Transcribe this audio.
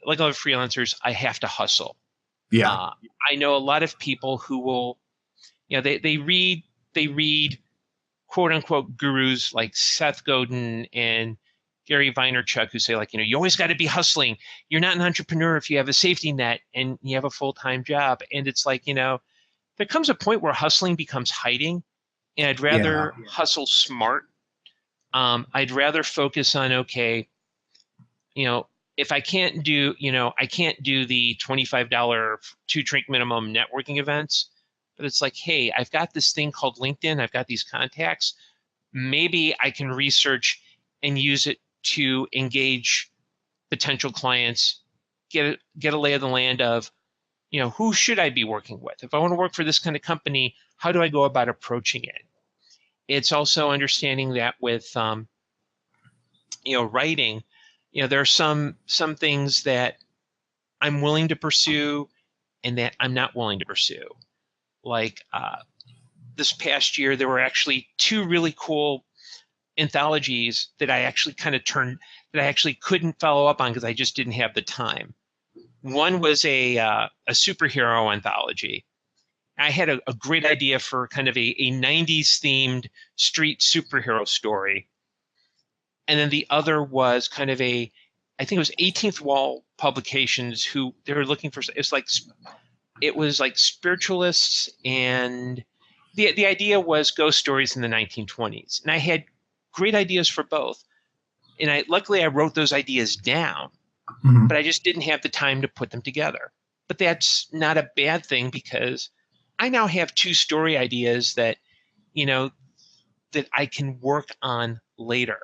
like other freelancers, I have to hustle. Yeah. I know a lot of people who will, they read quote unquote gurus like Seth Godin and Gary Vaynerchuk who say like, you always got to be hustling. You're not an entrepreneur if you have a safety net and you have a full-time job. And it's like, there comes a point where hustling becomes hiding, and I'd Yeah. rather hustle smart. I'd rather focus on, okay, if I can't do the $25 2-drink minimum networking events, but it's like, hey, I've got this thing called LinkedIn. I've got these contacts. Maybe I can research and use it to engage potential clients, get a lay of the land of, who should I be working with? If I want to work for this kind of company, how do I go about approaching it? It's also understanding that with, writing, there are some things that I'm willing to pursue and that I'm not willing to pursue. Like this past year, there were actually 2 really cool anthologies that I actually that I actually couldn't follow up on because I just didn't have the time. One was a superhero anthology. I had a great idea for kind of a 90s themed street superhero story. And then the other was kind of I think it was 18th Wall Publications who they were looking for. It was like spiritualists, and the idea was ghost stories in the 1920s. And I had great ideas for both. And luckily I wrote those ideas down, but I just didn't have the time to put them together. But that's not a bad thing because I now have 2 story ideas that, that I can work on later.